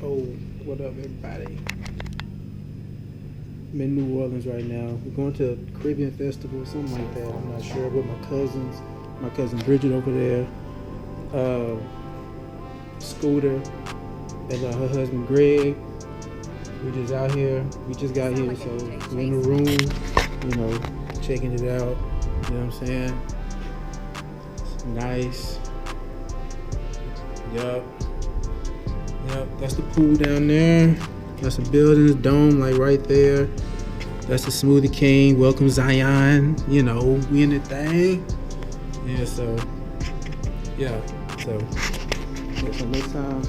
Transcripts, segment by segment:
Oh, what up, everybody? I'm in New Orleans right now. We're going to a Caribbean festival or something like that. I'm not sure. With my cousins, my cousin Bridgette over there, Scooter, and her husband Greg. We just out here. We just got here, so we're in the room, you know, checking it out. You know what I'm saying? It's nice. Yup. That's the pool down there. That's the building's dome, like right there. That's the Smoothie King. Welcome Zion. You know, we in the thing. Yeah, so next time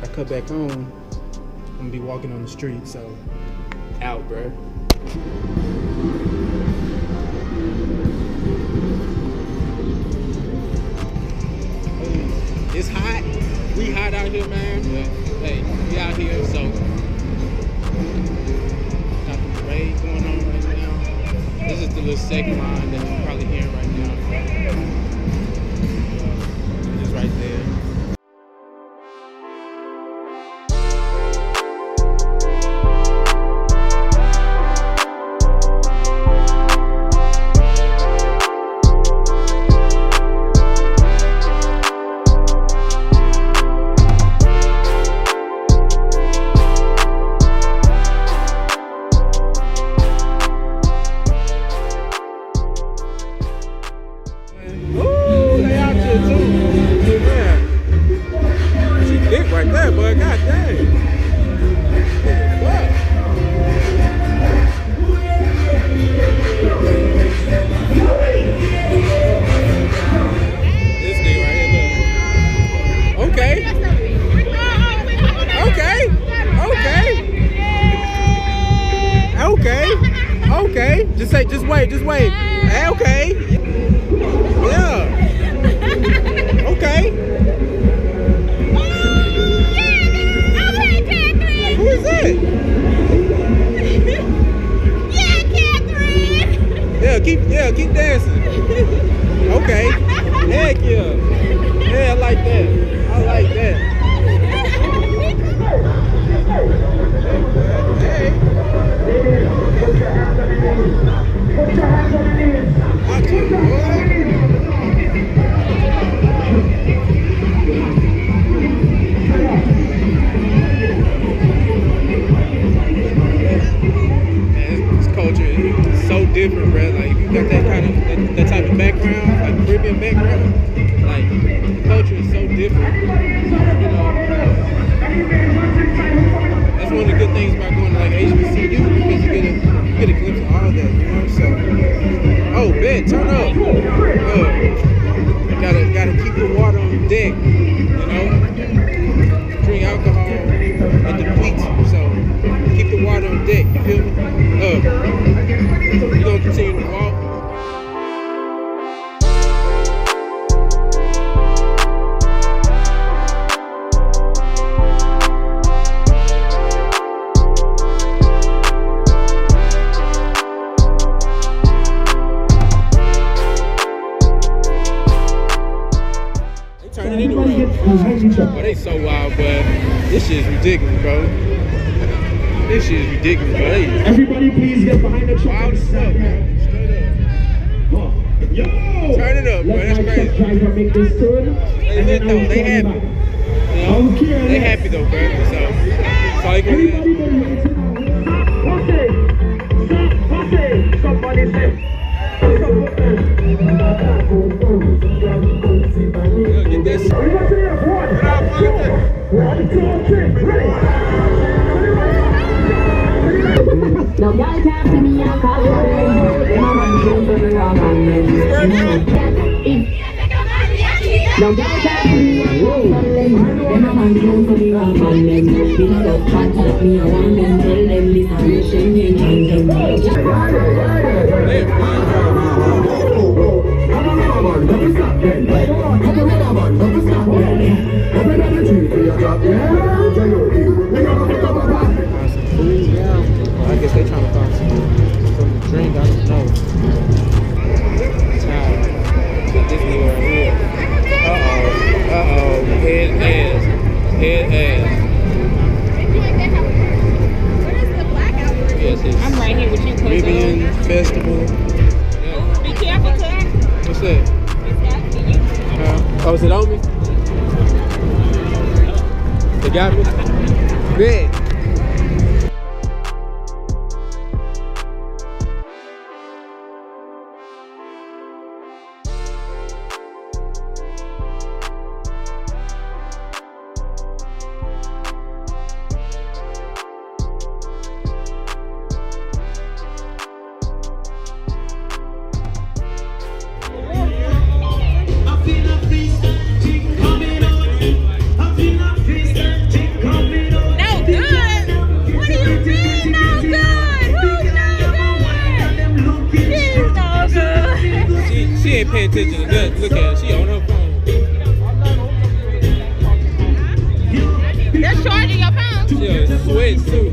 I cut back home, I'm gonna be walking on the street. So, out, bruh. It's hot. We hot out here, man. Yeah. Hey, we out here, so got the parade going on right now. This is the little second line that you're probably hearing right now. It's right there. Right there, boy. God dang. What? This nigga right here, look. Okay. Okay. Just wait. Okay. Yeah. Okay. Who is that? Yeah, keep dancing. Okay. Heck yeah. Yeah, I like that. Hey. Put your hands on the knees. Watch it, boy. So different, bro. Like if you got that kind of that type of background, like Caribbean background, like the culture is so different. You know, that's one of the good things about going to like HBCU because you get a glimpse of all that. You know, so bet turn up. Gotta keep the water on the deck. You know, drink alcohol at the beach. So keep the water on deck. You feel me? We're gonna continue to walk. They turn it into a but they so wild, but this shit is ridiculous, bro. This shit is ridiculous, bro. Everybody please get behind the truck. Wild as fuck, man. Straight up. Yo! Turn it up, bro. That's crazy. Make this turn. They lit though. They happy. You know? They happy though, bro. So you can do. Somebody say. Get this. No girl can't see me and call you crazy. My man came to the wrong man. No girl can't see me and call you crazy. My man came to the wrong man. Because of contact me, I want them tell them this and you shame me and I guess they trying to find something to drink. I don't know. This nigga right here. Uh-oh. Head ass. You got me? Big. She ain't paying attention to nothing. Look at her. She on her phone. That's charging your phone. She on sweat too.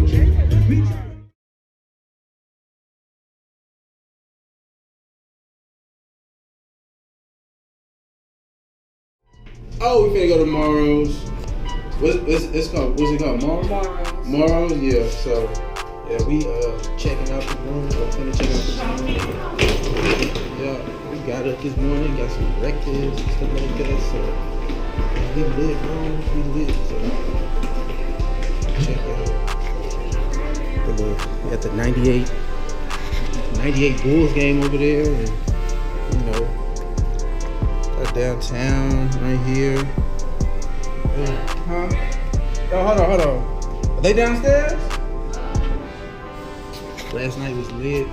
Oh, we finna go to Morrow's. What's it called? Morrow's, yeah. So, yeah, we checking out the room. We're finna check out the room. Yeah, we got up this morning, got some breakfast and stuff like that. So, we lit, bro. We lit. So, check out we got the 98 Bulls game over there, and you know. Downtown, right here. Huh? Oh, hold on. Are they downstairs? Last night was lit.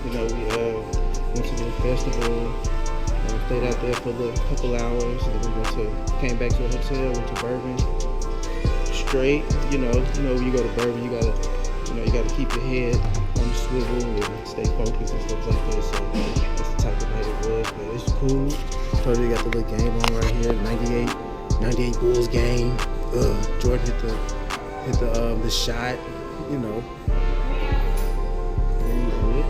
You know, we went to the festival. Stayed out there for a couple hours. And then we came back to a hotel. Went to Bourbon. Straight. You know, when you go to Bourbon, you gotta keep your head on the swivel and stay focused and stuff like that. So that's the type of night it was. But it's cool. We got the little game on right here, 98 Bulls game. Jordan hit the shot, you know. And we're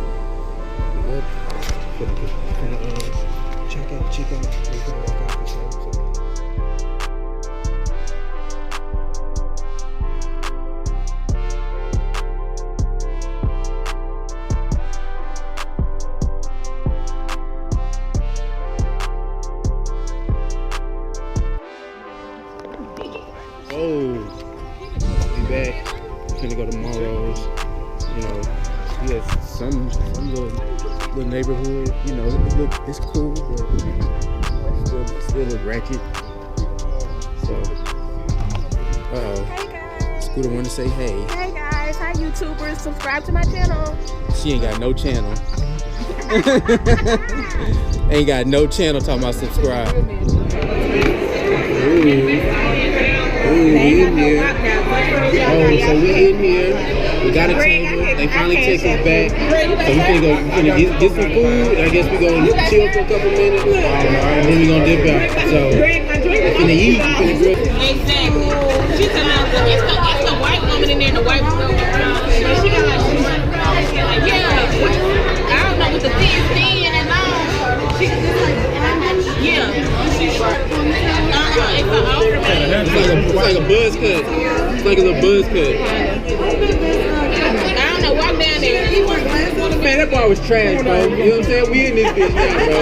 good. Check out. We're gonna walk out this house. Oh, we back. We're gonna go to Morrow's. You know, we have some little neighborhood. You know, it's cool, but still look ratchet. So, Hey guys. Scooter wanted to say hey. Hey guys, hi YouTubers. Subscribe to my channel. She ain't got no channel. Ain't got no channel talking about subscribe. We in here. Oh, so we in here. We got a table. They finally take us back. So we finna get some food. I guess we gonna chill for a couple minutes. And then we gonna dip out. So we finna eat. We finna grill. Exactly. She's it's the white woman in there in the white room. She got like, yeah. I don't know what the thin and long. Yeah. It's an older man. It's like a buzz cut. It's like a little buzz cut. I don't know. Walk down there. Man, that bar was trash, bro. You know what I'm saying? We in this bitch now, bro.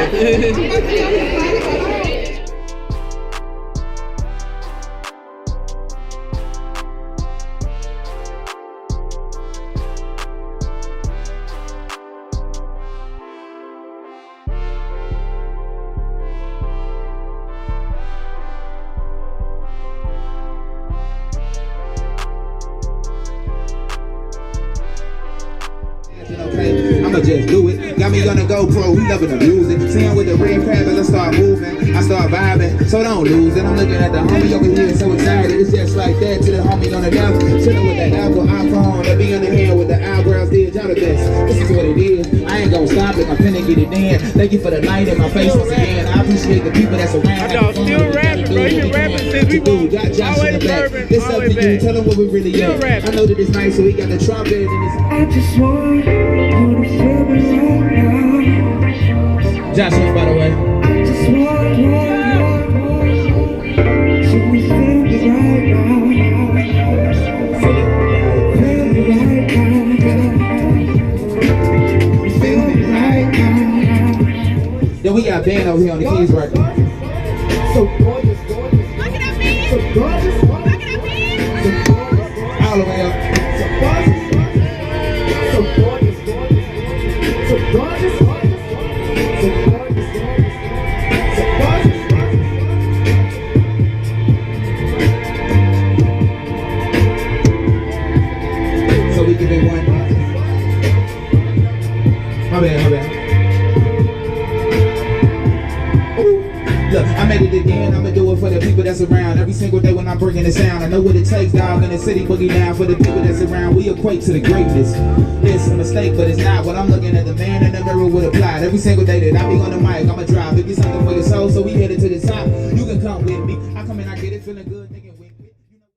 I'ma just do it. Got me on the GoPro, we loving the music. Seeing with the red crab as I start moving, I start vibing, so don't lose it. I'm looking at the homie over here, so excited. It's just like that to the homie on the left. Chilling with that Apple iPhone, that be on the hand with the eyebrows did. Y'all the best. This is what it is. I ain't gonna stop it. I'm finna get it in. Thank you for the light in my face once again. I appreciate the people that's around. Y'all still rapping, bro. You been rapping since we moved. Got Josh in the back. This up to you. Tell them what we really at. I know that it's nice, so we got the trumpet and it's. I just want you to feel me right now. Josh, by the way. I just want you to feel me right now. Feel me right now. Feel me right now. Then we got Ben over here on the keys record. So gorgeous, gorgeous. Look at that man. So gorgeous. Look at that man. single day when I'm bringing the sound. I know what it takes, dog, in the city boogie down. For the people that's around, we equate to the greatness. It's a mistake, but it's not. What I'm looking at, the man in the mirror would apply. Every single day that I be on the mic, I'ma drive. It be something for your soul, so we headed to the top. You can come with me. I come in, I get it, feeling good.